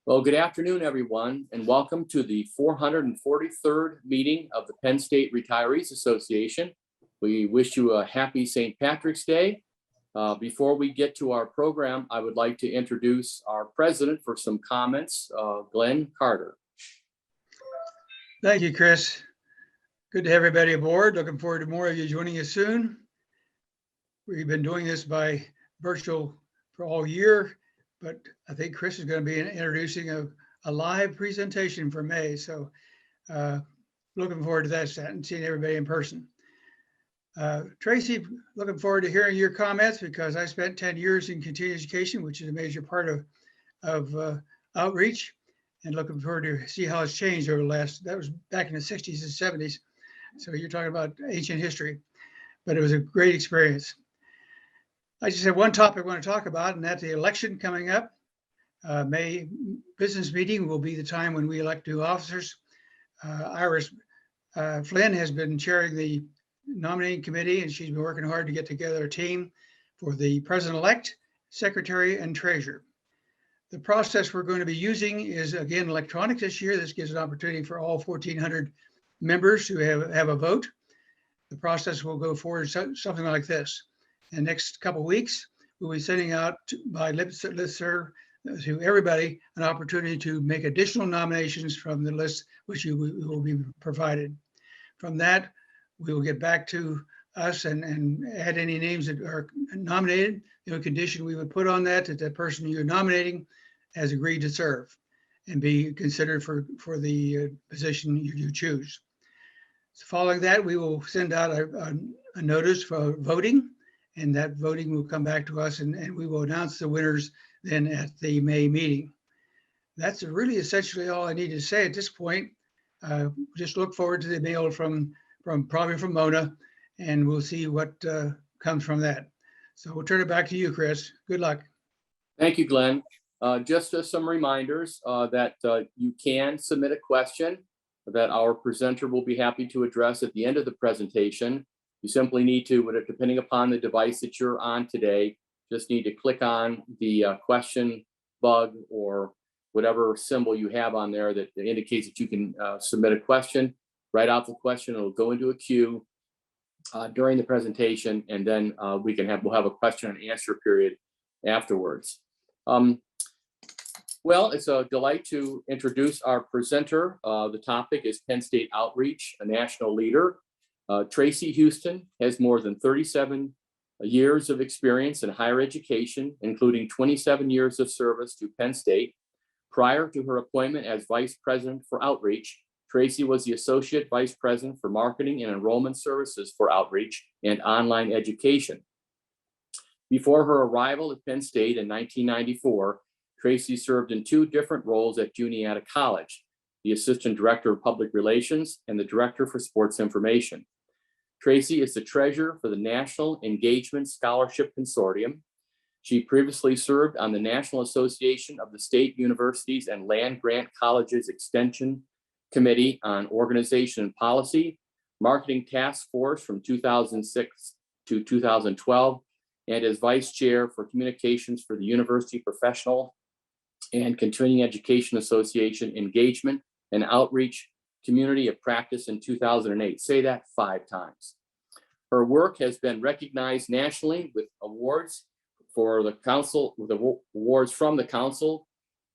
Well, good afternoon, everyone, and welcome to the 443rd meeting of the Penn State Retirees Association. We wish you a happy St. Patrick's Day. Before we get to our program, I would like to introduce our president for some comments, Glenn Carter. Thank you, Chris. Good to have everybody aboard. Looking forward to more of you joining us soon. We've been doing this by virtual for all year, but I think Chris is going to be introducing a live presentation for May. So looking forward to that and seeing everybody in person. Tracey, looking forward to hearing your comments because I spent 10 years in continuing education, which is a major part of outreach, and looking forward to see how it's changed over the last, that was back in the 60s and 70s. So you're talking about ancient history, but it was a great experience. I just have one topic I want to talk about, and that's the election coming up. May business meeting will be the time when we elect new officers. Iris Flynn has been chairing the nominating committee, and she's been working hard to get together a team for the president-elect, secretary, and treasurer. The process we're going to be using is, again, electronic this year. This gives an opportunity for all 1,400 members who have a vote. The process will go forward something like this. In the next couple of weeks, we'll be sending out by listserv to everybody an opportunity to make additional nominations from the list which you will be provided. From that, we will get back to us and add any names that are nominated. The condition we would put on that the person you're nominating has agreed to serve and be considered for the position you choose. So following that, we will send out a notice for voting, and that voting will come back to us, and we will announce the winners then at the May meeting. That's really essentially all I need to say at this point. Just look forward to the mail from probably from Mona, and we'll see what comes from that. So we'll turn it back to you, Chris. Good luck. Thank you, Glenn. Just some reminders that you can submit a question that our presenter will be happy to address at the end of the presentation. You simply need to, depending upon the device that you're on today, just need to click on the question bug or whatever symbol you have on there that indicates that you can submit a question. Write out the question, it'll go into a queue during the presentation, and then we'll have a question and answer period afterwards. Well, it's a delight to introduce our presenter. The topic is Penn State Outreach, a national leader. Tracey Houston has more than 37 years of experience in higher education, including 27 years of service to Penn State. Prior to her appointment as Vice President for Outreach, Tracey was the Associate Vice President for Marketing and Enrollment Services for Outreach and Online Education. Before her arrival at Penn State in 1994, Tracey served in two different roles at Juniata College, the Assistant Director of Public Relations and the Director for Sports Information. Tracey is the Treasurer for the National Engagement Scholarship Consortium. She previously served on the National Association of the State Universities and Land Grant Colleges Extension Committee on Organization and Policy, Marketing Task Force from 2006 to 2012, and as Vice Chair for Communications for the University Professional and Continuing Education Association Engagement and Outreach Community of Practice in 2008. Say that 5 times. Her work has been recognized nationally with awards for the Council, with awards from the Council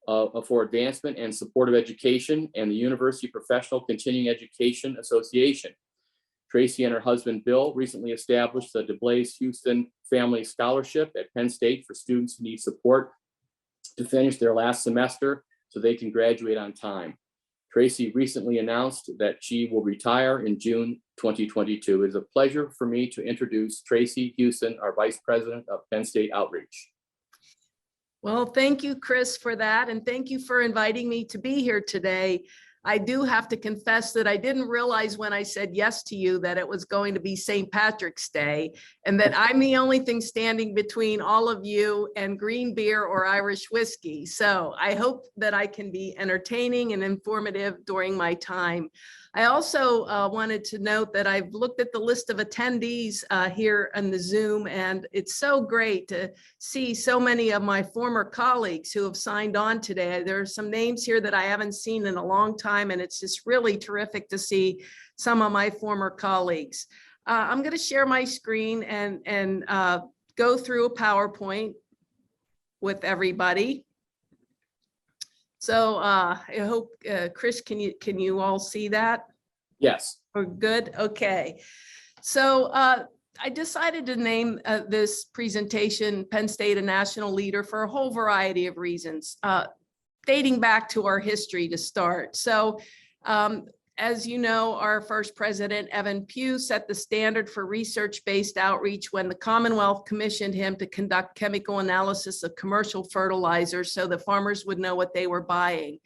for Advancement and Supportive Education and the University Professional Continuing Education Association. Tracey and her husband, Bill, recently established the DeBlaise Houston Family Scholarship at Penn State for students who need support to finish their last semester so they can graduate on time. Tracey recently announced that she will retire in June 2022. It is a pleasure for me to introduce Tracey Houston, our Vice President of Penn State Outreach. Well, thank you, Chris, for that. And thank you for inviting me to be here today. I do have to confess that I didn't realize when I said yes to you that it was going to be St. Patrick's Day, and that I'm the only thing standing between all of you and green beer or Irish whiskey. So I hope that I can be entertaining and informative during my time. I also wanted to note that I've looked at the list of attendees here on the Zoom, and it's so great to see so many of my former colleagues who have signed on today. There are some names here that I haven't seen in a long time, and it's just really terrific to see some of my former colleagues. I'm going to share my screen and go through a PowerPoint with everybody. So I hope, Chris, can you all see that? Yes. Oh, good. Okay. So I decided to name this presentation Penn State, a National Leader, for a whole variety of reasons, dating back to our history to start. So as you know, our first president, Evan Pugh, set the standard for research-based outreach when the Commonwealth commissioned him to conduct chemical analysis of commercial fertilizers so that farmers would know what they were buying.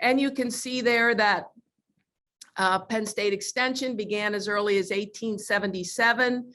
And you can see there that Penn State Extension began as early as 1877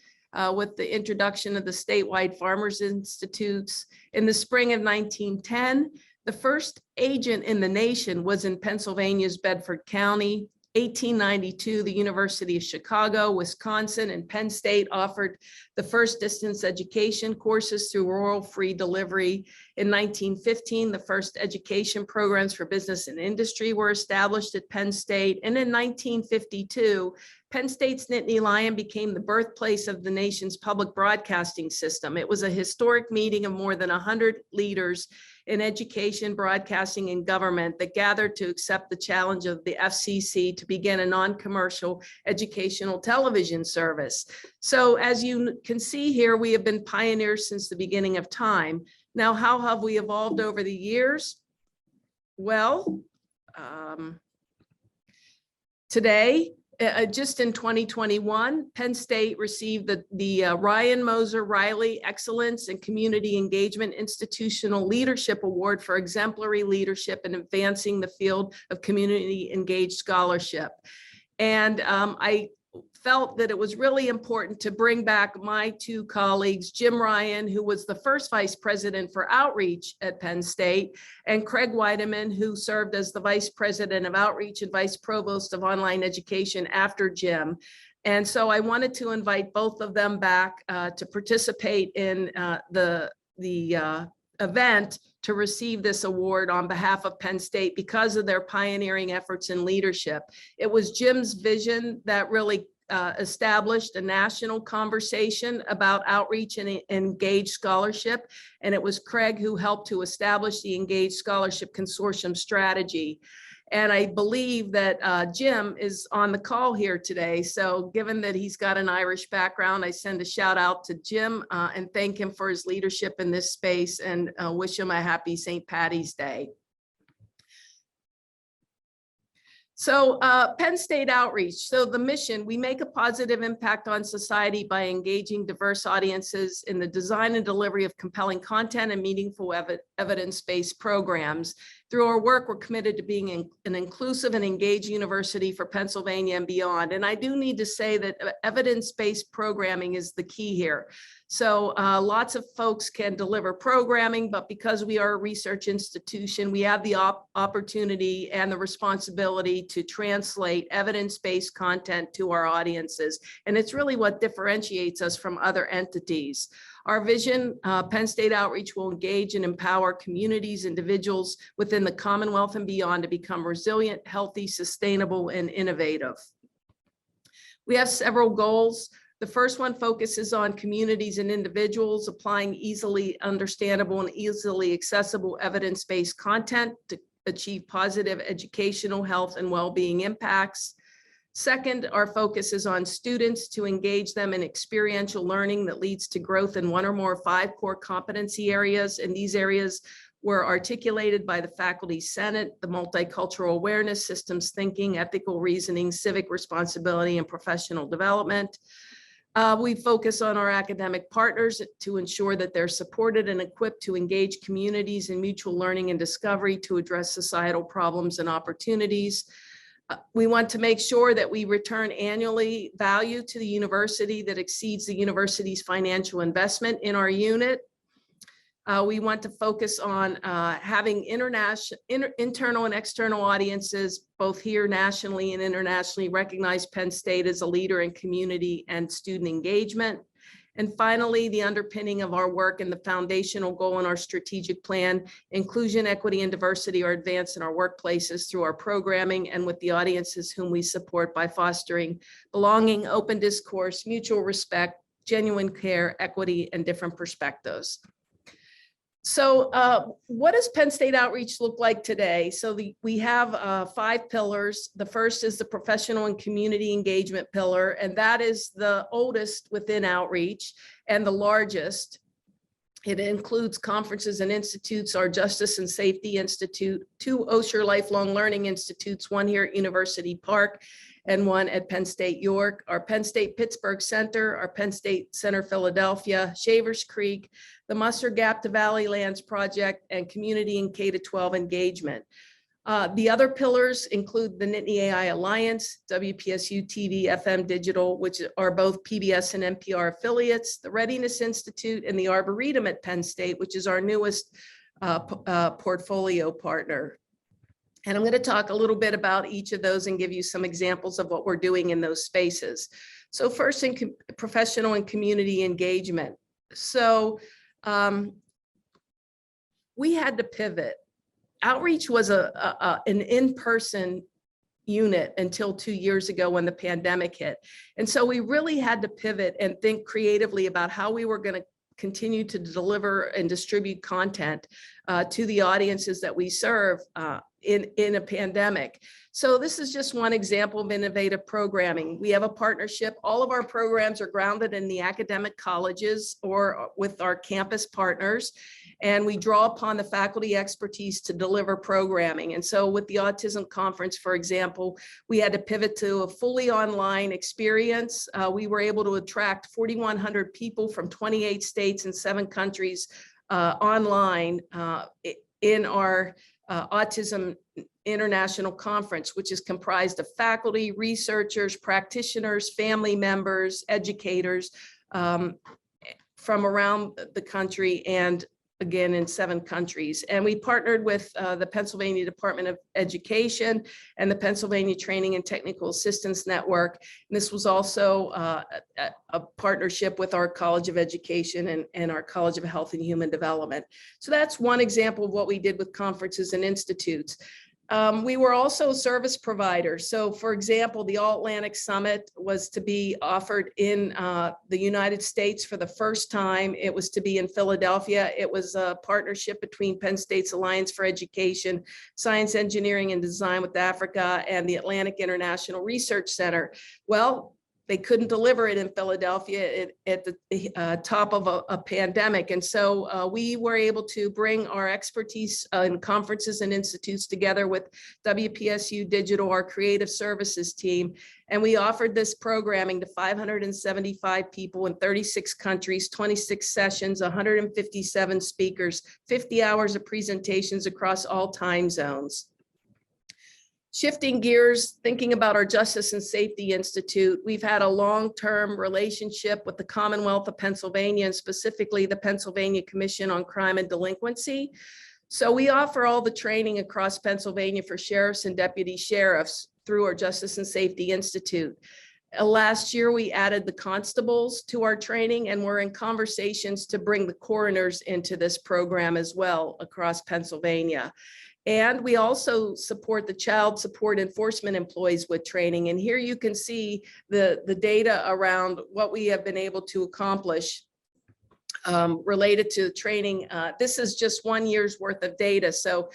with the introduction of the statewide Farmers Institutes. In the spring of 1910, the first agent in the nation was in Pennsylvania's Bedford County. 1892, the University of Chicago, Wisconsin, and Penn State offered the first distance education courses through rural free delivery. In 1915, the first education programs for business and industry were established at Penn State. And in 1952, Penn State's Nittany Lion became the birthplace of the nation's public broadcasting system. It was a historic meeting of more than 100 leaders in education, broadcasting, and government that gathered to accept the challenge of the FCC to begin a non-commercial educational television service. So as you can see here, we have been pioneers since the beginning of time. Now, how have we evolved over the years? Well, today, just in 2021, Penn State received the Ryan Moser Riley Excellence and Community Engagement Institutional Leadership Award for exemplary leadership in advancing the field of community engaged scholarship. And I felt that it was really important to bring back my two colleagues, Jim Ryan, who was the first vice president for outreach at Penn State, and Craig Weideman, who served as the vice president of outreach and vice provost of online education after Jim. And so I wanted to invite both of them back to participate in the event to receive this award on behalf of Penn State because of their pioneering efforts in leadership. It was Jim's vision that really established a national conversation about outreach and engaged scholarship. And it was Craig who helped to establish the Engaged Scholarship Consortium strategy. And I believe that Jim is on the call here today. So given that he's got an Irish background, I send a shout out to Jim and thank him for his leadership in this space and wish him a happy St. Patty's Day. So Penn State Outreach. So the mission, we make a positive impact on society by engaging diverse audiences in the design and delivery of compelling content and meaningful evidence-based programs. Through our work, we're committed to being an inclusive and engaged university for Pennsylvania and beyond. And I do need to say that evidence-based programming is the key here. So lots of folks can deliver programming, but because we are a research institution, we have the opportunity and the responsibility to translate evidence-based content to our audiences. And it's really what differentiates us from other entities. Our vision, Penn State Outreach will engage and empower communities, individuals within the Commonwealth and beyond to become resilient, healthy, sustainable, and innovative. We have several goals. The first one focuses on communities and individuals applying easily understandable and easily accessible evidence-based content to achieve positive educational, health, and well-being impacts. Second, our focus is on students to engage them in experiential learning that leads to growth in one or more 5 core competency areas. And these areas were articulated by the Faculty Senate: the multicultural awareness, systems thinking, ethical reasoning, civic responsibility, and professional development. We focus on our academic partners to ensure that they're supported and equipped to engage communities in mutual learning and discovery to address societal problems and opportunities. We want to make sure that we return annually value to the university that exceeds the university's financial investment in our unit. We want to focus on having internal and external audiences, both here nationally and internationally, recognize Penn State as a leader in community and student engagement. And finally, the underpinning of our work and the foundational goal in our strategic plan, inclusion, equity, and diversity are advanced in our workplaces through our programming and with the audiences whom we support by fostering belonging, open discourse, mutual respect, genuine care, equity, and different perspectives. So what does Penn State Outreach look like today? So we have 5 pillars. The first is the professional and community engagement pillar, and that is the oldest within outreach and the largest. It includes conferences and institutes, our Justice and Safety Institute, 2 Osher Lifelong Learning Institutes, 1 here at University Park and 1 at Penn State York, our Penn State Pittsburgh Center, our Penn State Center Philadelphia, Shavers Creek, the Mustard Gap to Valley Lands Project, and community and K-12 engagement. The other pillars include the Nittany AI Alliance, WPSU TV, FM Digital, which are both PBS and NPR affiliates, the Readiness Institute, and the Arboretum at Penn State, which is our newest portfolio partner. And I'm going to talk a little bit about each of those and give you some examples of what we're doing in those spaces. So first, in professional and community engagement. So we had to pivot. Outreach was an in-person unit until 2 years ago when the pandemic hit. And so we really had to pivot and think creatively about how we were going to continue to deliver and distribute content to the audiences that we serve in a pandemic. So this is just one example of innovative programming. We have a partnership. All of our programs are grounded in the academic colleges or with our campus partners. And we draw upon the faculty expertise to deliver programming. And so with the Autism Conference, for example, we had to pivot to a fully online experience. We were able to attract 4,100 people from 28 states and 7 countries online in our Autism International Conference, which is comprised of faculty, researchers, practitioners, family members, educators from around the country and again in 7 countries. And we partnered with the Pennsylvania Department of Education and the Pennsylvania Training and Technical Assistance Network. And this was also a partnership with our College of Education and our College of Health and Human Development. So that's one example of what we did with conferences and institutes. We were also a service provider. So for example, the All-Atlantic Summit was to be offered in the United States for the first time. It was to be in Philadelphia. It was a partnership between Penn State's Alliance for Education, Science, Engineering, and Design with Africa and the Atlantic International Research Center. Well, they couldn't deliver it in Philadelphia at the top of a pandemic. And so we were able to bring our expertise in conferences and institutes together with WPSU Digital, our creative services team. And we offered this programming to 575 people in 36 countries, 26 sessions, 157 speakers, 50 hours of presentations across all time zones. Shifting gears, thinking about our Justice and Safety Institute, we've had a long-term relationship with the Commonwealth of Pennsylvania and specifically the Pennsylvania Commission on Crime and Delinquency. So we offer all the training across Pennsylvania for sheriffs and deputy sheriffs through our Justice and Safety Institute. Last year, we added the constables to our training, and we're in conversations to bring the coroners into this program as well across Pennsylvania. And we also support the child support enforcement employees with training. And here you can see the data around what we have been able to accomplish related to training. This is just 1 year's worth of data. So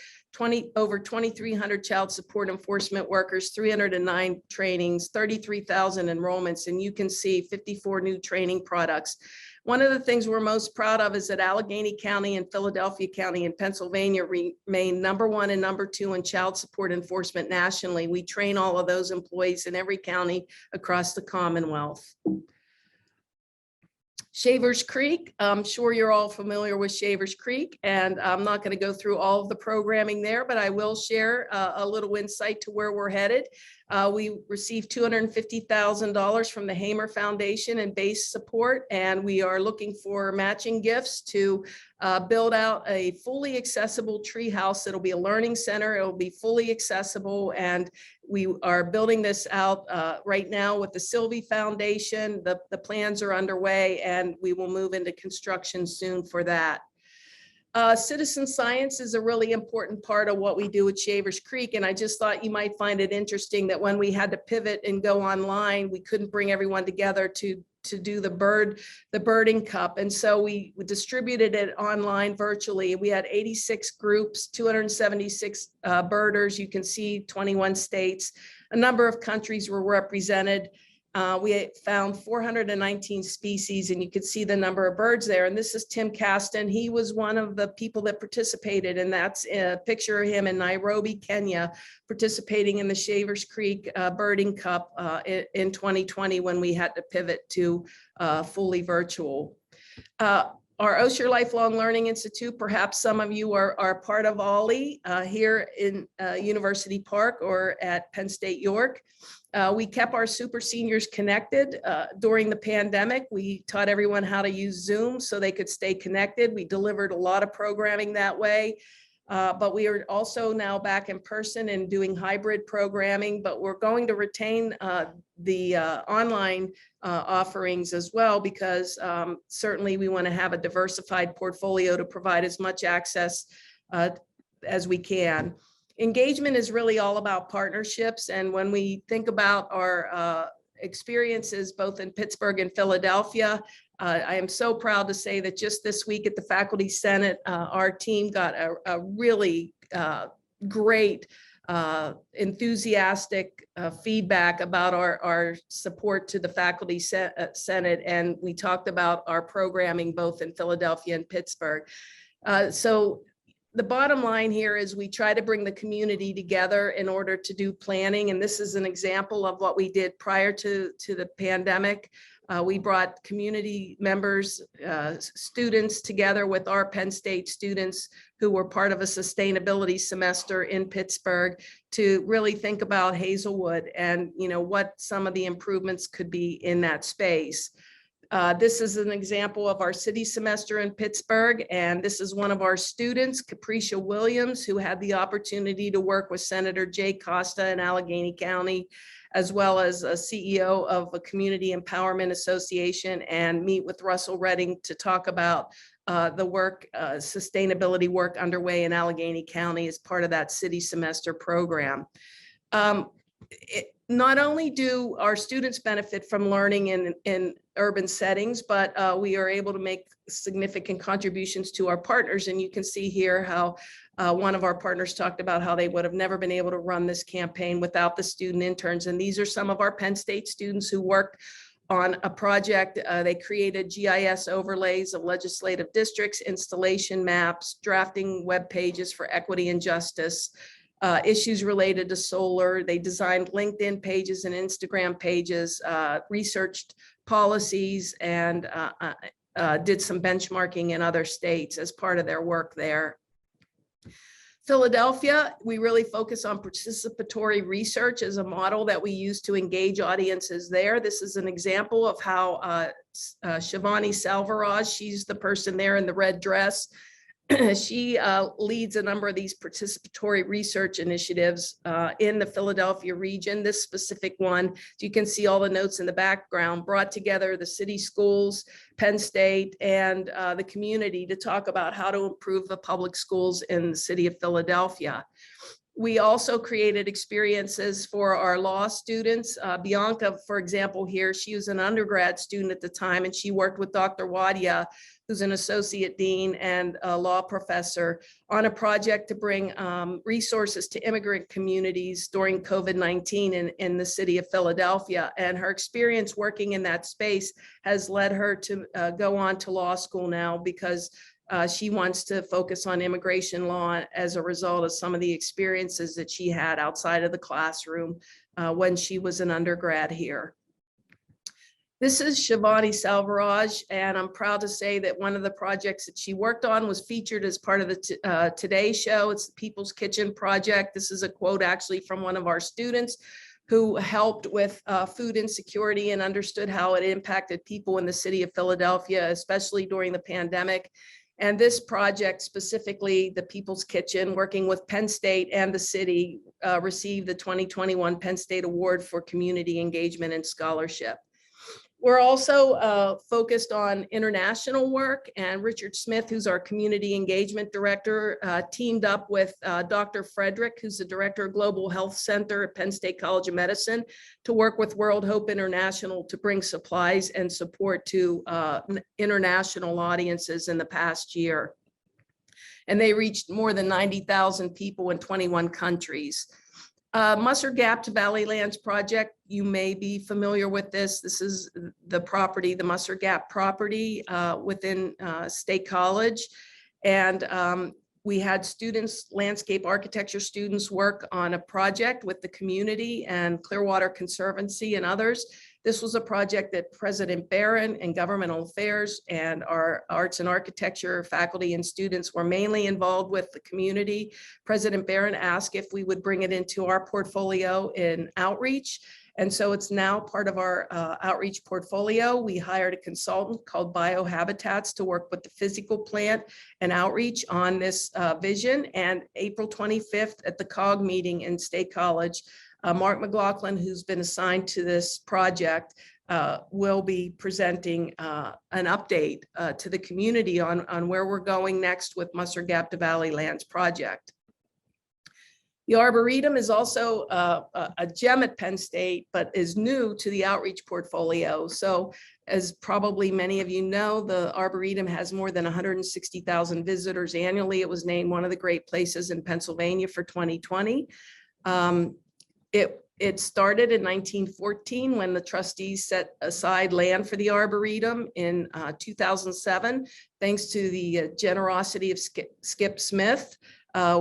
over 2,300 child support enforcement workers, 309 trainings, 33,000 enrollments, and you can see 54 new training products. One of the things we're most proud of is that Allegheny County and Philadelphia County in Pennsylvania remain #1 and #2 in child support enforcement nationally. We train all of those employees in every county across the Commonwealth. Shavers Creek, I'm sure you're all familiar with Shavers Creek, and I'm not going to go through all of the programming there, but I will share a little insight to where we're headed. We received $250,000 from the Hamer Foundation in base support, and we are looking for matching gifts to build out a fully accessible tree house. It'll be a learning center. It'll be fully accessible, and we are building this out right now with the Sylvie Foundation. The plans are underway, and we will move into construction soon for that. Citizen science is a really important part of what we do at Shavers Creek. And I just thought you might find it interesting that when we had to pivot and go online, we couldn't bring everyone together to do the birding cup. And so we distributed it online virtually. We had 86 groups, 276 birders. You can see 21 states. A number of countries were represented. We found 419 species, and you could see the number of birds there. And this is Tim Caston. He was one of the people that participated, and that's a picture of him in Nairobi, Kenya, participating in the Shavers Creek Birding Cup in 2020 when we had to pivot to fully virtual. Our Osher Lifelong Learning Institute, perhaps some of you are part of OLLI here in University Park or at Penn State York. We kept our super seniors connected during the pandemic. We taught everyone how to use Zoom so they could stay connected. We delivered a lot of programming that way. But we are also now back in person and doing hybrid programming, but we're going to retain the online offerings as well, because certainly we want to have a diversified portfolio to provide as much access as we can. Engagement is really all about partnerships. And when we think about our experiences both in Pittsburgh and Philadelphia, I am so proud to say that just this week at the Faculty Senate, our team got a really great, enthusiastic feedback about our support to the Faculty Senate. And we talked about our programming both in Philadelphia and Pittsburgh. So the bottom line here is we try to bring the community together in order to do planning. And this is an example of what we did prior to the pandemic. We brought community members, students together with our Penn State students who were part of a sustainability semester in Pittsburgh to really think about Hazelwood and, you know, what some of the improvements could be in that space. This is an example of our city semester in Pittsburgh, and this is one of our students, Capricia Williams, who had the opportunity to work with Senator Jay Costa in Allegheny County, as well as a CEO of a community empowerment association, and meet with Russell Redding to talk about the work, sustainability work underway in Allegheny County as part of that city semester program. Not only do our students benefit from learning in urban settings, but we are able to make significant contributions to our partners. And you can see here how one of our partners talked about how they would have never been able to run this campaign without the student interns. And these are some of our Penn State students who worked on a project. They created GIS overlays of legislative districts, installation maps, drafting web pages for equity and justice, issues related to solar. They designed LinkedIn pages and Instagram pages, researched policies, and did some benchmarking in other states as part of their work there. Philadelphia, we really focus on participatory research as a model that we use to engage audiences there. This is an example of how Shivani Salvaraj, she's the person there in the red dress, she leads a number of these participatory research initiatives in the Philadelphia region. This specific one, you can see all the notes in the background, brought together the city schools, Penn State, and the community to talk about how to improve the public schools in the city of Philadelphia. We also created experiences for our law students. Bianca, for example, here, she was an undergrad student at the time, and she worked with Dr. Wadia, who's an associate dean and a law professor, on a project to bring resources to immigrant communities during COVID-19 in the city of Philadelphia. And her experience working in that space has led her to go on to law school now, because she wants to focus on immigration law as a result of some of the experiences that she had outside of the classroom when she was an undergrad here. This is Shivani Salvaraj, and I'm proud to say that one of the projects that she worked on was featured as part of the Today Show. It's the People's Kitchen Project. This is a quote actually from one of our students who helped with food insecurity and understood how it impacted people in the city of Philadelphia, especially during the pandemic. And this project, specifically the People's Kitchen, working with Penn State and the city, received the 2021 Penn State Award for Community Engagement and Scholarship. We're also focused on international work, and Richard Smith, who's our community engagement director, teamed up with Dr. Frederick, who's the director of Global Health Center at Penn State College of Medicine, to work with World Hope International to bring supplies and support to international audiences in the past year. And they reached more than 90,000 people in 21 countries. Musser Gap to Valleylands project, you may be familiar with this. This is the property, the Musser Gap property within State College. And we had students, landscape architecture students, work on a project with the community and Clearwater Conservancy and others. This was a project that President Barron and Governmental Affairs and our arts and architecture faculty and students were mainly involved with the community. President Barron asked if we would bring it into our portfolio in outreach. And so it's now part of our outreach portfolio. We hired a consultant called Biohabitats to work with the physical plant and outreach on this vision. And April 25th at the COG meeting in State College, Mark McLaughlin, who's been assigned to this project, will be presenting an update to the community on where we're going next with Musser Gap to Valleylands project. The Arboretum is also a gem at Penn State, but is new to the outreach portfolio. So as probably many of you know, the Arboretum has more than 160,000 visitors annually. It was named one of the great places in Pennsylvania for 2020. It started in 1914 when the trustees set aside land for the Arboretum. In 2007, thanks to the generosity of Skip Smith,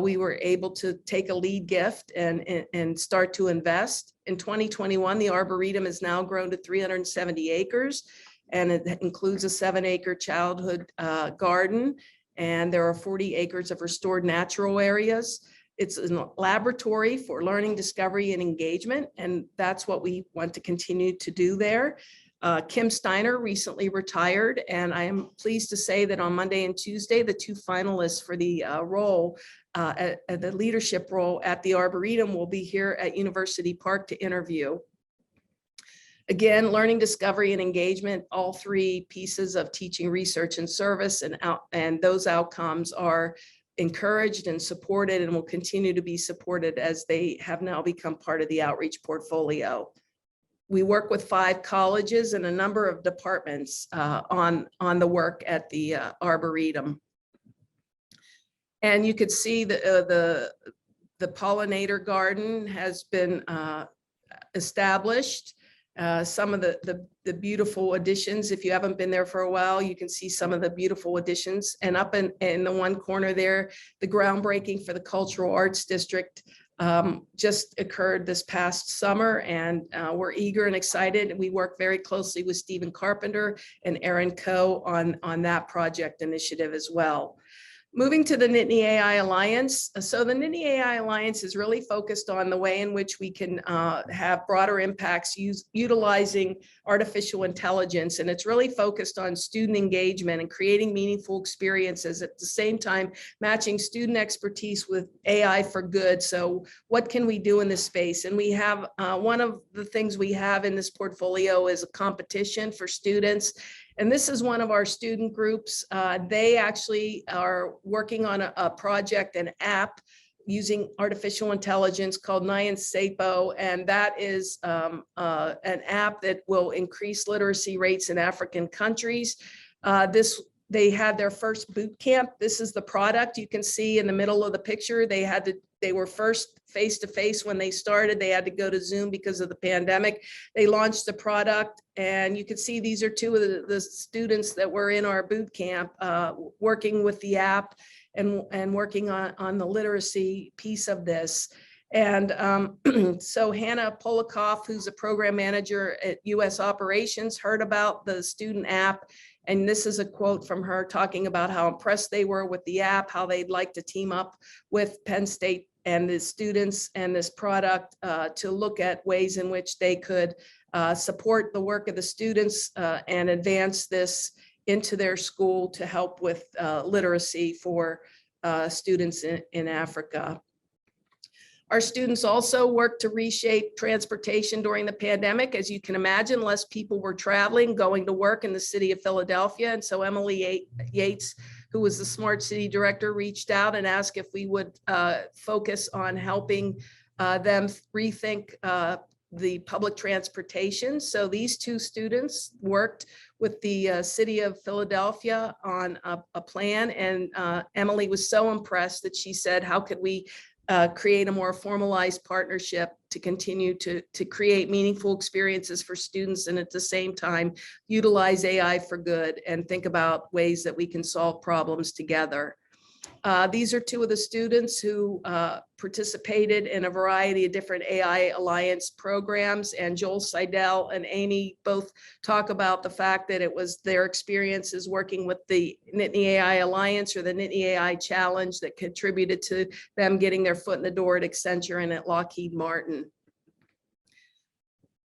we were able to take a lead gift and start to invest. In 2021, the Arboretum has now grown to 370 acres, and it includes a 7-acre childhood garden, and there are 40 acres of restored natural areas. It's a laboratory for learning, discovery, and engagement, and that's what we want to continue to do there. Kim Steiner recently retired, and I am pleased to say that on Monday and Tuesday, the 2 finalists for the role, at the leadership role at the Arboretum, will be here at University Park to interview. Again, learning, discovery, and engagement, all 3 pieces of teaching, research, and service, and those outcomes are encouraged and supported and will continue to be supported as they have now become part of the outreach portfolio. We work with 5 colleges and a number of departments on the work at the Arboretum. And you could see the pollinator garden has been established. Some of the beautiful additions, if you haven't been there for a while, you can see some of the beautiful additions. And up in the one corner there, the groundbreaking for the Cultural Arts District just occurred this past summer, and we're eager and excited. We work very closely with Stephen Carpenter and Aaron Coe on that project initiative as well. Moving to the Nittany AI Alliance. So the Nittany AI Alliance is really focused on the way in which we can have broader impacts utilizing artificial intelligence. And it's really focused on student engagement and creating meaningful experiences, at the same time matching student expertise with AI for good. So what can we do in this space? And we have one of the things we have in this portfolio is a competition for students. And this is one of our student groups. They actually are working on a project, an app using artificial intelligence called Nyan Sapo. And that is an app that will increase literacy rates in African countries. They had their first boot camp. This is the product you can see in the middle of the picture. They were first face-to-face when they started. They had to go to Zoom because of the pandemic. They launched the product, and you can see these are 2 of the students that were in our boot camp working with the app and working on the literacy piece of this. And so Hannah Polikoff, who's a program manager at US Operations, heard about the student app. And this is a quote from her talking about how impressed they were with the app, how they'd like to team up with Penn State and the students and this product to look at ways in which they could support the work of the students and advance this into their school to help with literacy for students in Africa. Our students also worked to reshape transportation during the pandemic. As you can imagine, less people were traveling, going to work in the city of Philadelphia. And so Emily Yates, who was the Smart City Director, reached out and asked if we would focus on helping them rethink the public transportation. So these two students worked with the city of Philadelphia on a plan. And Emily was so impressed that she said, how could we create a more formalized partnership to continue to create meaningful experiences for students, and at the same time utilize AI for good and think about ways that we can solve problems together. These are two of the students who participated in a variety of different AI Alliance programs, and Joel Seidel and Amy both talk about the fact that it was their experiences working with the Nittany AI Alliance or the Nittany AI Challenge that contributed to them getting their foot in the door at Accenture and at Lockheed Martin.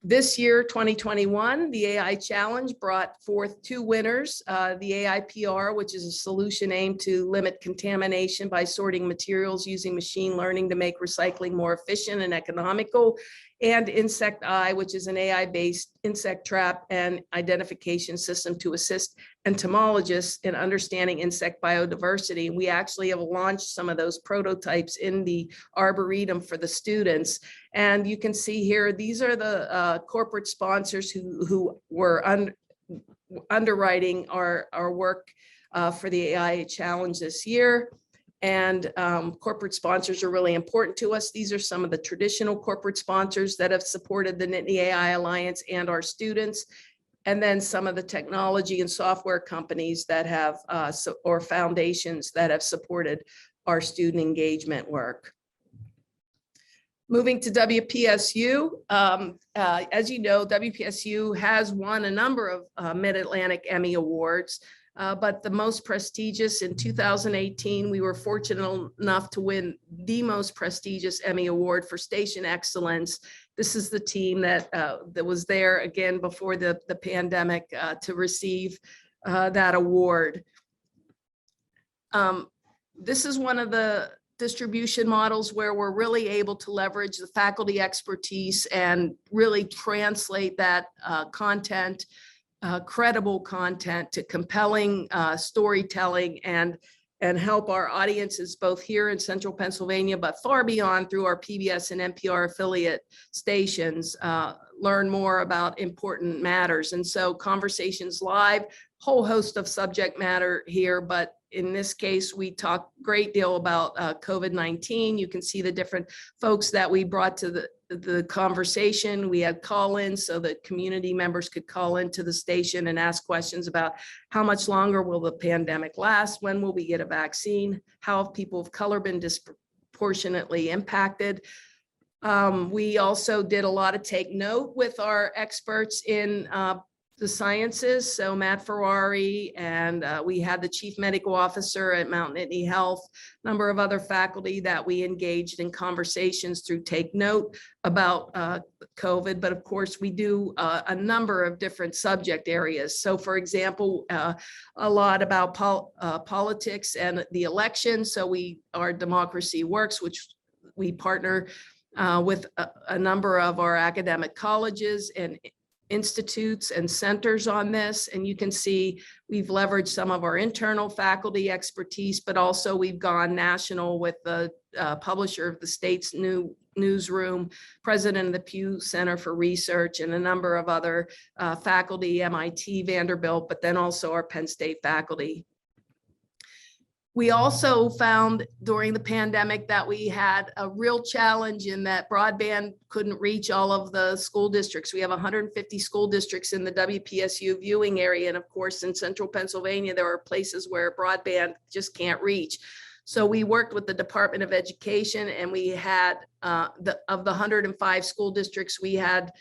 This year, 2021, the AI Challenge brought forth two winners, the AIPR, which is a solution aimed to limit contamination by sorting materials using machine learning to make recycling more efficient and economical, and Insect Eye, which is an AI-based insect trap and identification system to assist entomologists in understanding insect biodiversity. And we actually have launched some of those prototypes in the Arboretum for the students. And you can see here, these are the corporate sponsors who were underwriting our work for the AI Challenge this year. And corporate sponsors are really important to us. These are some of the traditional corporate sponsors that have supported the Nittany AI Alliance and our students. And then some of the technology and software companies that have, or foundations that have supported our student engagement work. Moving to WPSU, as you know, WPSU has won a number of Mid-Atlantic Emmy Awards. But the most prestigious in 2018, we were fortunate enough to win the most prestigious Emmy Award for Station Excellence. This is the team that was there again before the pandemic to receive that award. This is one of the distribution models where we're really able to leverage the faculty expertise and really translate that content, credible content, to compelling storytelling and help our audiences both here in Central Pennsylvania, but far beyond through our PBS and NPR affiliate stations, learn more about important matters. And so Conversations Live, whole host of subject matter here, but in this case, we talk a great deal about COVID-19. You can see the different folks that we brought to the conversation. We had call-ins so that community members could call into the station and ask questions about how much longer will the pandemic last? When will we get a vaccine? How have people of color been disproportionately impacted? We also did a lot of take note with our experts in the sciences. So Matt Ferrari, and we had the chief medical officer at Mount Nittany Health, a number of other faculty that we engaged in conversations through Take Note about COVID. But of course, we do a number of different subject areas. So for example, a lot about politics and the election. So our Democracy Works, which we partner with a number of our academic colleges and institutes and centers on this. And you can see we've leveraged some of our internal faculty expertise, but also we've gone national with the publisher of the state's new newsroom, president of the Pew Center for Research, and a number of other faculty, MIT, Vanderbilt, but then also our Penn State faculty. We also found during the pandemic that we had a real challenge in that broadband couldn't reach all of the school districts. We have 150 school districts in the WPSU viewing area. And of course, in Central Pennsylvania, there are places where broadband just can't reach. So we worked with the Department of Education, and we had of the 105 school districts, we had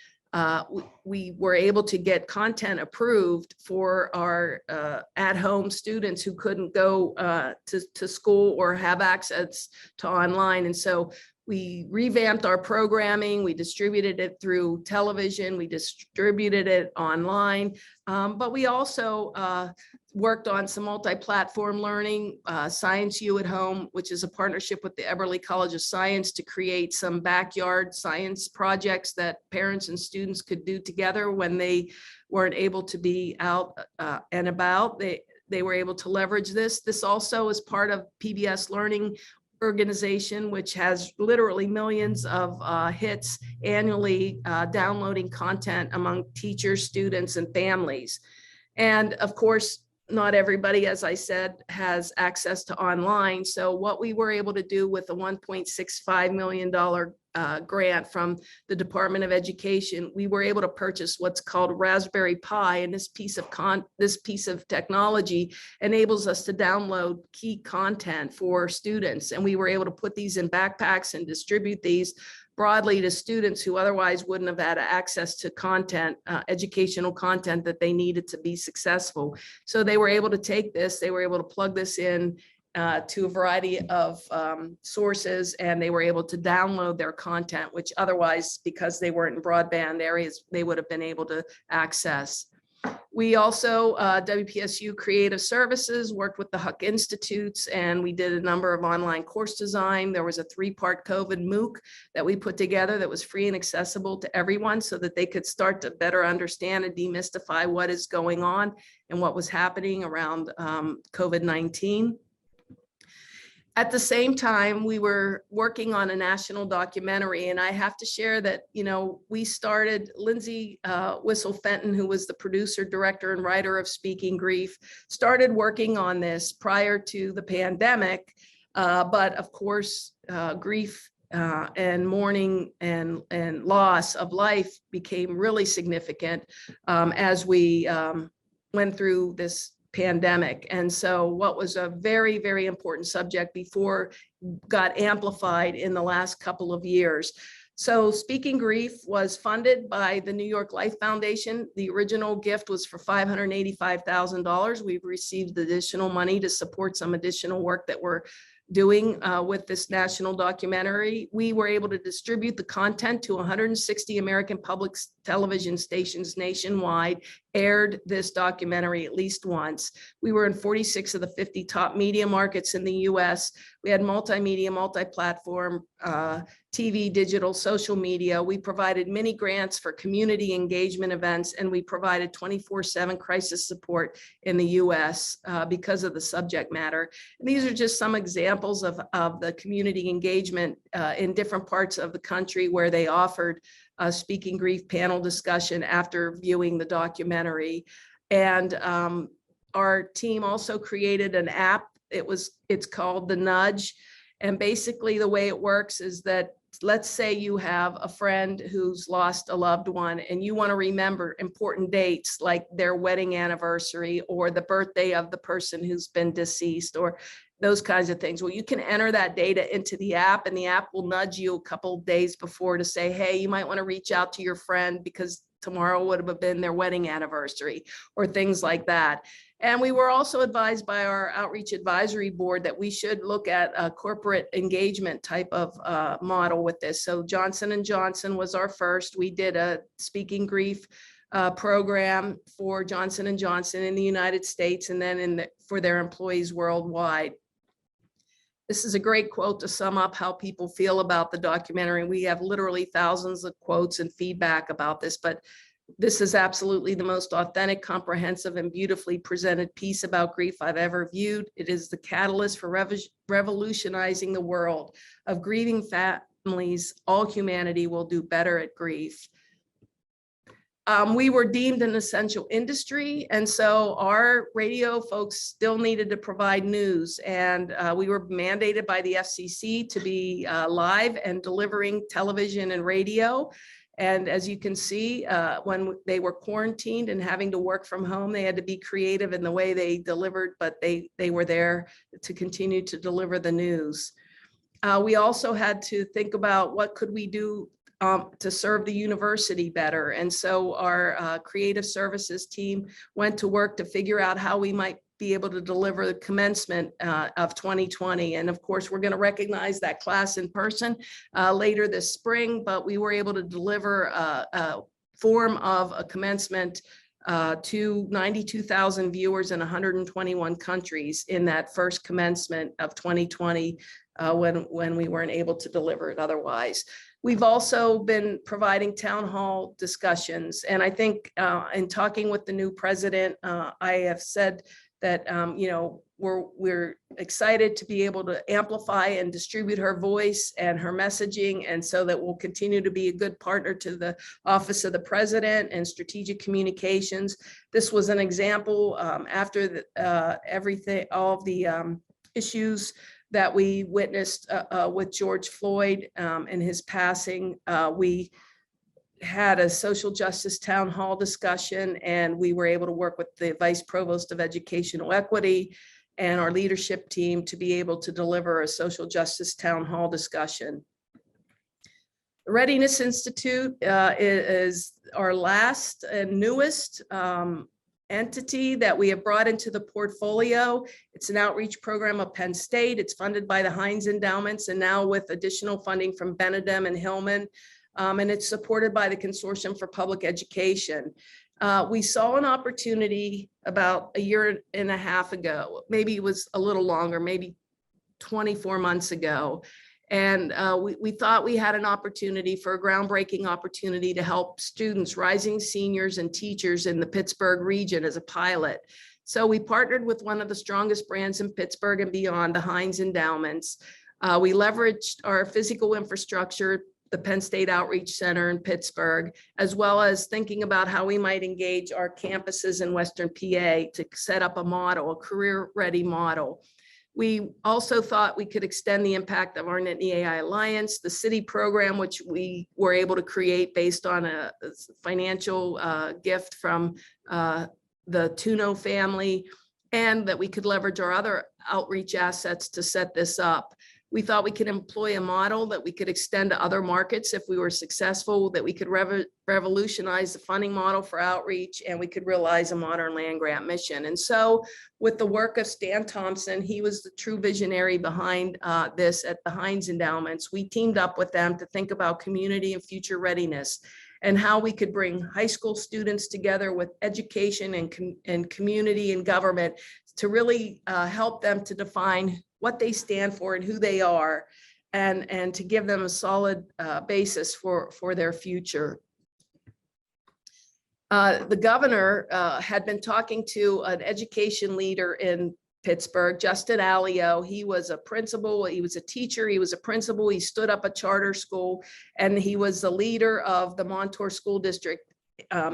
we were able to get content approved for our at-home students who couldn't go to school or have access to online. And so we revamped our programming, we distributed it through television, we distributed it online, but we also worked on some multi-platform learning, Science U at Home, which is a partnership with the Eberly College of Science to create some backyard science projects that parents and students could do together when they weren't able to be out and about. They were able to leverage this. This also is part of PBS Learning organization, which has literally millions of hits annually, downloading content among teachers, students, and families. And of course, not everybody, as I said, has access to online. So what we were able to do with a $1.65 million grant from the Department of Education, we were able to purchase what's called Raspberry Pi, and this piece of technology enables us to download key content for students. And we were able to put these in backpacks and distribute these broadly to students who otherwise wouldn't have had access to content, educational content that they needed to be successful. So they were able to take this, they were able to plug this in to a variety of sources, and they were able to download their content, which otherwise, because they weren't in broadband areas, they would have been able to access. We also, WPSU Creative Services, worked with the Huck Institutes, and we did a number of online course design. There was a 3-part COVID MOOC that we put together that was free and accessible to everyone so that they could start to better understand and demystify what is going on and what was happening around COVID-19. At the same time, we were working on a national documentary, and I have to share that, you know, we started, Lindsay Whistle-Fenton, who was the producer, director, and writer of Speaking Grief, started working on this prior to the pandemic. But of course, grief and mourning and loss of life became really significant as we went through this pandemic. And so what was a very, very important subject before got amplified in the last couple of years. So Speaking Grief was funded by the New York Life Foundation. The original gift was for $585,000. We've received additional money to support some additional work that we're doing with this national documentary. We were able to distribute the content to 160 American public television stations nationwide, aired this documentary at least once. We were in 46 of the 50 top media markets in the US. We had multimedia, multi-platform, TV, digital, social media. We provided many grants for community engagement events, and we provided 24/7 crisis support in the US because of the subject matter. And these are just some examples of the community engagement in different parts of the country where they offered a Speaking Grief panel discussion after viewing the documentary. And our team also created an app. It's called The Nudge. And basically the way it works is that, let's say you have a friend who's lost a loved one and you want to remember important dates like their wedding anniversary or the birthday of the person who's been deceased or those kinds of things. Well, you can enter that data into the app, and the app will nudge you a couple of days before to say, hey, you might want to reach out to your friend because tomorrow would have been their wedding anniversary or things like that. And we were also advised by our outreach advisory board that we should look at a corporate engagement type of model with this. So Johnson & Johnson was our first. We did a Speaking Grief program for Johnson & Johnson in the United States and then for their employees worldwide. This is a great quote to sum up how people feel about the documentary. We have literally thousands of quotes and feedback about this, but this is absolutely the most authentic, comprehensive, and beautifully presented piece about grief I've ever viewed. It is the catalyst for revolutionizing the world of grieving families. All humanity will do better at grief. We were deemed an essential industry, and so our radio folks still needed to provide news, and we were mandated by the FCC to be live and delivering television and radio. And as you can see, when they were quarantined and having to work from home, they had to be creative in the way they delivered, but they were there to continue to deliver the news. We also had to think about what could we do to serve the university better. And so our creative services team went to work to figure out how we might be able to deliver the commencement of 2020. And of course, we're going to recognize that class in person later this spring, but we were able to deliver a form of a commencement to 92,000 viewers in 121 countries in that first commencement of 2020 when we weren't able to deliver it otherwise. We've also been providing town hall discussions. And I think in talking with the new president, I have said that, you know, we're excited to be able to amplify and distribute her voice and her messaging. And so that we'll continue to be a good partner to the Office of the President and Strategic Communications. This was an example after everything, all of the issues that we witnessed with George Floyd and his passing. We had a social justice town hall discussion, and we were able to work with the Vice Provost of Educational Equity and our leadership team to be able to deliver a social justice town hall discussion. The Readiness Institute is our last and newest entity that we have brought into the portfolio. It's an outreach program of Penn State. It's funded by the Heinz Endowments, and now with additional funding from Benedum and Hillman. And it's supported by the Consortium for Public Education. We saw an opportunity about a year and a half ago, maybe it was a little longer, maybe 24 months ago. And we thought we had an opportunity for a groundbreaking opportunity to help students, rising seniors and teachers in the Pittsburgh region as a pilot. So we partnered with one of the strongest brands in Pittsburgh and beyond, the Heinz Endowments. We leveraged our physical infrastructure, the Penn State Outreach Center in Pittsburgh, as well as thinking about how we might engage our campuses in Western PA to set up a model, a career-ready model. We also thought we could extend the impact of our Nittany AI Alliance, the city program, which we were able to create based on a financial gift from the Tuno family, and that we could leverage our other outreach assets to set this up. We thought we could employ a model that we could extend to other markets if we were successful, that we could revolutionize the funding model for outreach, and we could realize a modern land grant mission. And so with the work of Stan Thompson, he was the true visionary behind this at the Heinz Endowments. We teamed up with them to think about community and future readiness and how we could bring high school students together with education and community and government to really help them to define what they stand for and who they are, and to give them a solid basis for their future. The governor had been talking to an education leader in Pittsburgh, Justin Alio. He was a principal, he was a teacher, he was a principal, he stood up a charter school, and he was the leader of the Montour School District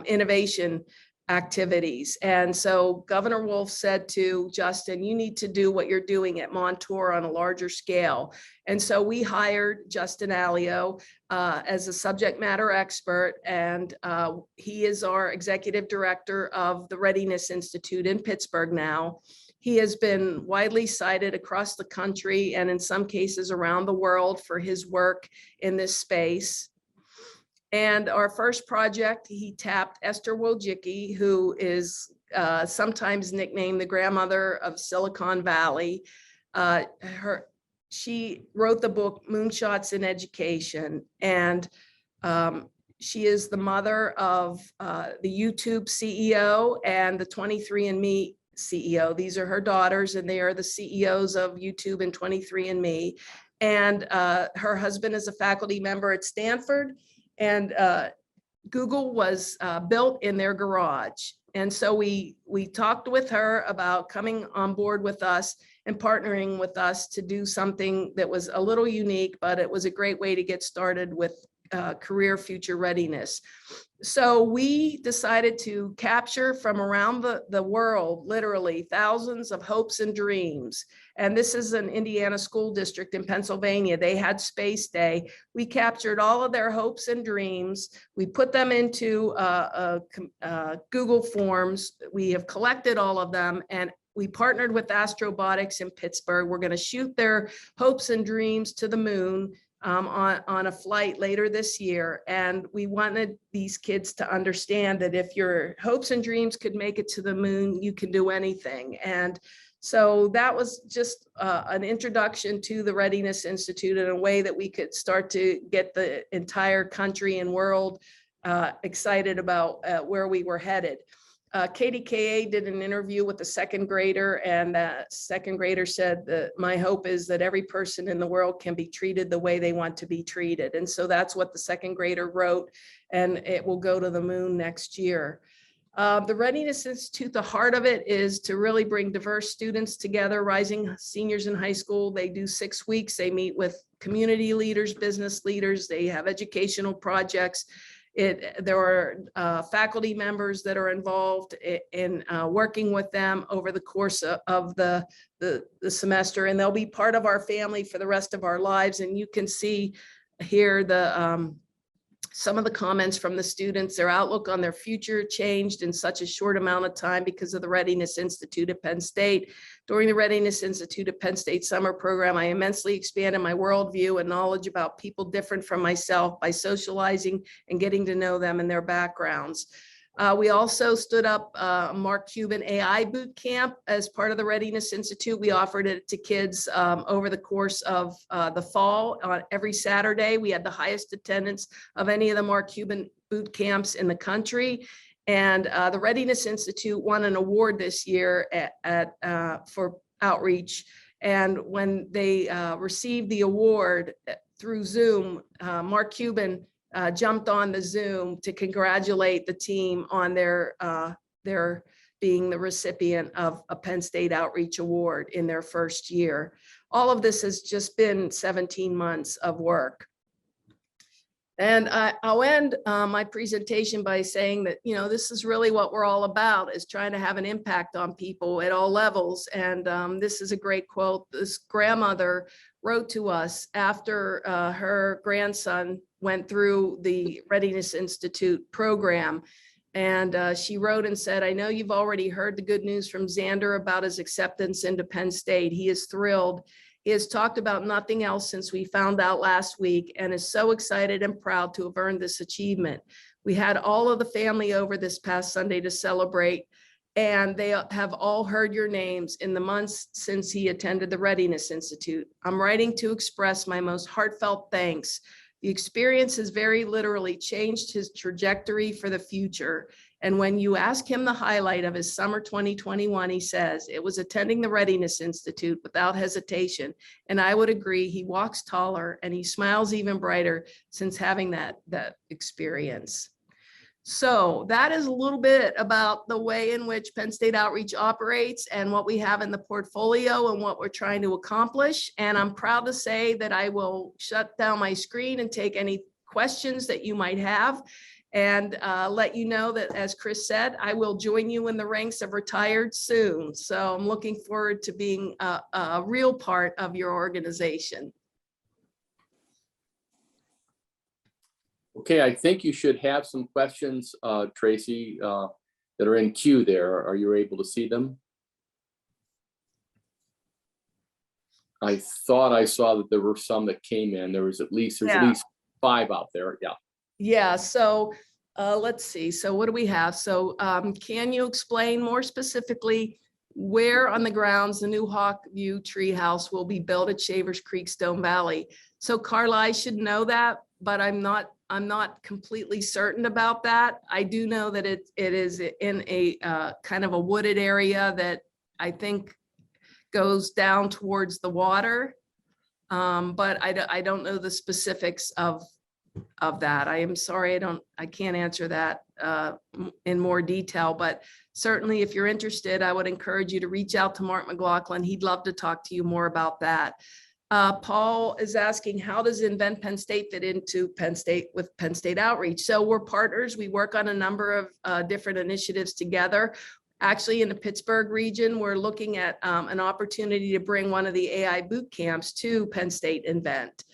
innovation activities. And so Governor Wolf said to Justin, you need to do what you're doing at Montour on a larger scale. And so we hired Justin Alio as a subject matter expert, and he is our executive director of the Readiness Institute in Pittsburgh now. He has been widely cited across the country and in some cases around the world for his work in this space. And our first project, he tapped Esther Wojcicki, who is sometimes nicknamed the grandmother of Silicon Valley. She wrote the book Moonshots in Education, and she is the mother of the YouTube CEO and the 23andMe CEO. These are her daughters, and they are the CEOs of YouTube and 23andMe. And her husband is a faculty member at Stanford. And Google was built in their garage. And so we talked with her about coming on board with us and partnering with us to do something that was a little unique, but it was a great way to get started with career future readiness. So we decided to capture from around the world, literally thousands of hopes and dreams. And this is an Indiana school district in Pennsylvania. They had Space Day. We captured all of their hopes and dreams. We put them into Google Forms. We have collected all of them, and we partnered with Astrobotics in Pittsburgh. We're going to shoot their hopes and dreams to the moon on a flight later this year. And we wanted these kids to understand that if your hopes and dreams could make it to the moon, you can do anything. And so that was just an introduction to the Readiness Institute in a way that we could start to get the entire country and world excited about where we were headed. KDKA did an interview with a second grader, and that second grader said that my hope is that every person in the world can be treated the way they want to be treated. And so that's what the second grader wrote, and it will go to the moon next year. The Readiness Institute, the heart of it is to really bring diverse students together, rising seniors in high school. They do 6 weeks. They meet with community leaders, business leaders. They have educational projects. There are faculty members that are involved in working with them over the course of the semester, and they'll be part of our family for the rest of our lives. And you can see here some of the comments from the students. Their outlook on their future changed in such a short amount of time because of the Readiness Institute at Penn State. During the Readiness Institute at Penn State summer program, I immensely expanded my worldview and knowledge about people different from myself by socializing and getting to know them and their backgrounds. We also stood up Mark Cuban AI boot camp as part of the Readiness Institute. We offered it to kids over the course of the fall. On every Saturday, we had the highest attendance of any of the Mark Cuban boot camps in the country. And the Readiness Institute won an award this year for outreach. And when they received the award through Zoom, Mark Cuban jumped on the Zoom to congratulate the team on their being the recipient of a Penn State Outreach Award in their first year. All of this has just been 17 months of work. And I'll end my presentation by saying that, you know, this is really what we're all about, is trying to have an impact on people at all levels. And this is a great quote. This grandmother wrote to us after her grandson went through the Readiness Institute program. And she wrote and said, "I know you've already heard the good news from Xander about his acceptance into Penn State. He is thrilled. He has talked about nothing else since we found out last week and is so excited and proud to have earned this achievement. We had all of the family over this past Sunday to celebrate, and they have all heard your names in the months since he attended the Readiness Institute. I'm writing to express my most heartfelt thanks. The experience has very literally changed his trajectory for the future. And when you ask him the highlight of his summer 2021, he says it was attending the Readiness Institute without hesitation. And I would agree, he walks taller and he smiles even brighter since having that experience." So that is a little bit about the way in which Penn State Outreach operates and what we have in the portfolio and what we're trying to accomplish. And I'm proud to say that I will shut down my screen and take any questions that you might have, and let you know that, as Chris said, I will join you in the ranks of retired soon. So I'm looking forward to being a real part of your organization. Okay, I think you should have some questions, Tracey, that are in queue there. Are you able to see them? I thought I saw that there were some that came in. There's at least 5 out there. Yeah. Yeah, so let's see. So what do we have? So can you explain more specifically where on the grounds the new Hawk View Treehouse will be built at Shavers Creek, Stone Valley? So Carla, I should know that, but I'm not completely certain about that. I do know that it is in a kind of a wooded area that I think goes down towards the water. But I don't know the specifics of that. I am sorry, I can't answer that in more detail, but certainly if you're interested, I would encourage you to reach out to Mark McLaughlin. He'd love to talk to you more about that. Paul is asking, how does Invent Penn State fit into Penn State with Penn State Outreach? So we're partners. We work on a number of different initiatives together. Actually, in the Pittsburgh region, we're looking at an opportunity to bring one of the AI boot camps to Penn State Invent.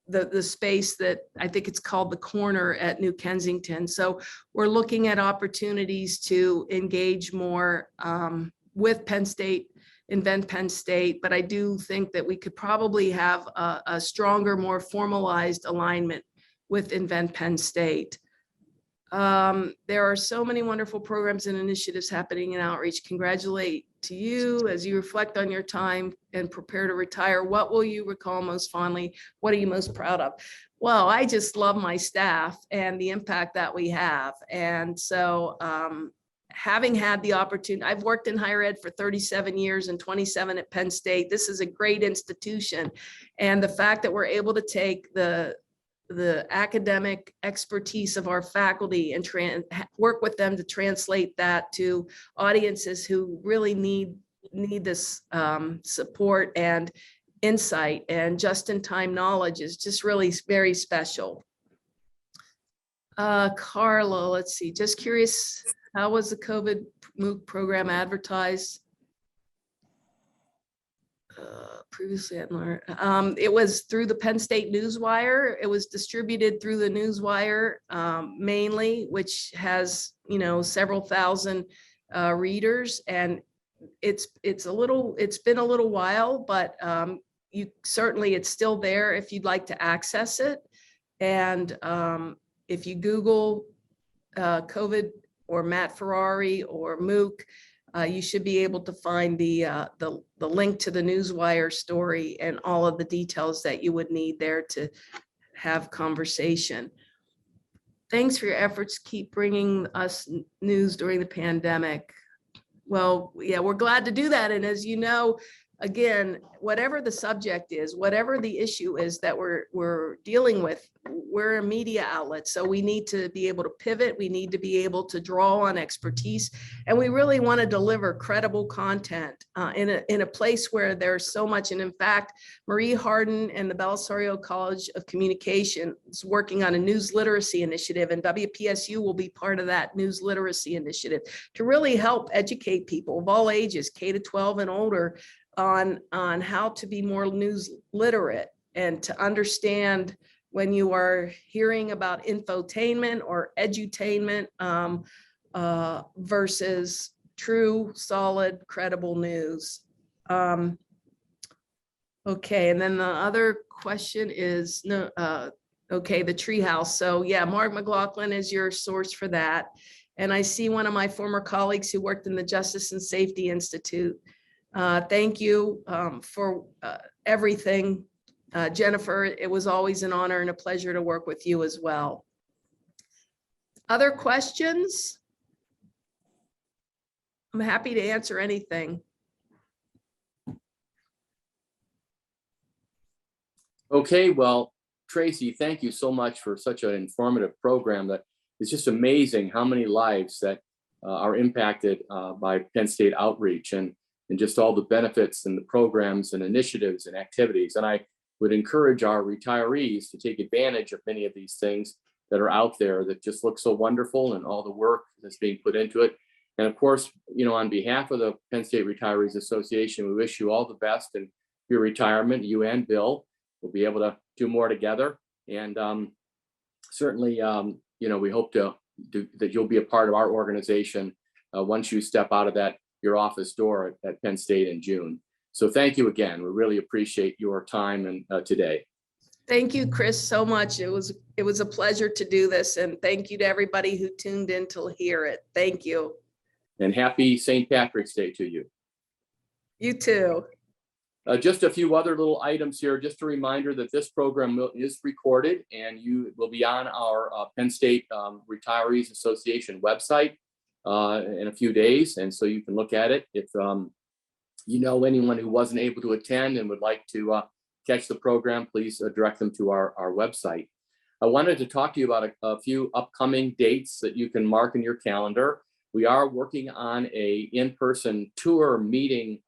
The space that I think it's called the Corner at New Kensington. So we're looking at opportunities to engage more with Penn State, Invent Penn State, but I do think that we could probably have a stronger, more formalized alignment with Invent Penn State. There are so many wonderful programs and initiatives happening in outreach. Congratulate to you as you reflect on your time and prepare to retire. What will you recall most fondly? What are you most proud of? Well, I just love my staff and the impact that we have. And so having had the opportunity, I've worked in higher ed for 37 years and 27 at Penn State. This is a great institution. And the fact that we're able to take the academic expertise of our faculty and work with them to translate that to audiences who really need this support and insight and just-in-time knowledge is just really very special. Carla, let's see, just curious, how was the COVID MOOC program advertised? Previously at learned. It was through the Penn State Newswire. It was distributed through the Newswire mainly, which has, you know, several thousand readers, and it's been a little while, but it's still there if you'd like to access it. And if you Google COVID or Matt Ferrari or MOOC, you should be able to find the link to the Newswire story and all of the details that you would need there to have conversation. Thanks for your efforts. Keep bringing us news during the pandemic. Well, yeah, we're glad to do that. And as you know, again, whatever the subject is, whatever the issue is that we're dealing with, we're a media outlet. So we need to be able to pivot. We need to be able to draw on expertise. And we really want to deliver credible content in a place where there's so much. And in fact, Marie Harden and the Belisario College of Communication is working on a news literacy initiative, and WPSU will be part of that news literacy initiative to really help educate people of all ages, K-12 and older, on how to be more news literate and to understand when you are hearing about infotainment or edutainment versus true, solid, credible news. Okay, and then the other question is, okay, the treehouse. So yeah, Mark McLaughlin is your source for that. And I see one of my former colleagues who worked in the Justice and Safety Institute. Thank you for everything. Jennifer, it was always an honor and a pleasure to work with you as well. Other questions? I'm happy to answer anything. Okay, well, Tracey, thank you so much for such an informative program. That it's just amazing how many lives that are impacted by Penn State Outreach and just all the benefits and the programs and initiatives and activities. And I would encourage our retirees to take advantage of many of these things that are out there that just look so wonderful and all the work that's being put into it. And of course, you know, on behalf of the Penn State Retirees Association, we wish you all the best in your retirement. You and Bill will be able to do more together. And certainly, you know, we hope that you'll be a part of our organization once you step out of your office door at Penn State in June. So thank you again. We really appreciate your time and today. Thank you, Chris, so much. It was a pleasure to do this, and thank you to everybody who tuned in to hear it. Thank you. And happy St. Patrick's Day to you. You too. Just a few other little items here. Just a reminder that this program is recorded and you will be on our Penn State Retirees Association website in a few days. And so you can look at it. If you know anyone who wasn't able to attend and would like to catch the program, please direct them to our website. I wanted to talk to you about a few upcoming dates that you can mark in your calendar. We are working on a in-person tour meeting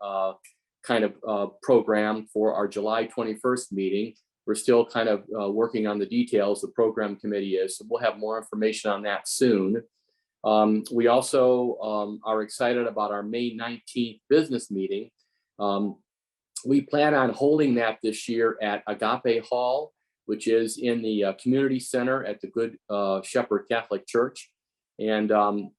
kind of program for our July 21st meeting. We're still kind of working on the details. The program committee is, so we'll have more information on that soon. We also are excited about our May 19th business meeting. We plan on holding that this year at Agape Hall, which is in the community center at the Good Shepherd Catholic Church. And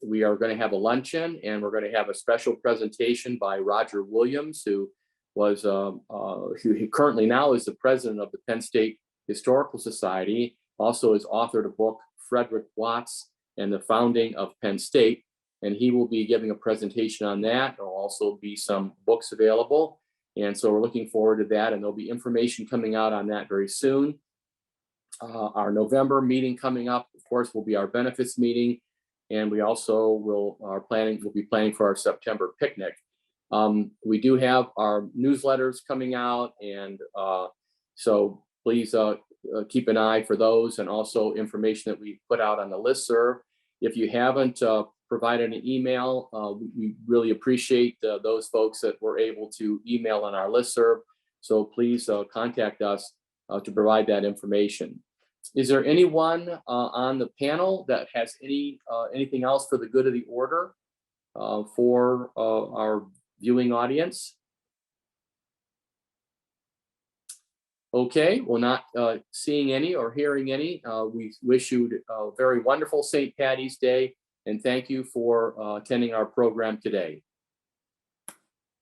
we are going to have a luncheon, and we're going to have a special presentation by Roger Williams, who was who currently now is the president of the Penn State Historical Society. Also has authored a book, Frederick Watts and the Founding of Penn State, and he will be giving a presentation on that. There'll also be some books available, and so we're looking forward to that, and there'll be information coming out on that very soon. Our November meeting coming up, of course, will be our benefits meeting, and we also we'll be planning for our September picnic. We do have our newsletters coming out, and so please keep an eye for those, and also information that we put out on the listserv. If you haven't provided an email, we really appreciate those folks that were able to email on our listserv. So please contact us to provide that information. Is there anyone on the panel that has anything else for the good of the order for our viewing audience? Okay, well, not seeing any or hearing any, we wish you a very wonderful St. Patty's Day, and thank you for attending our program today.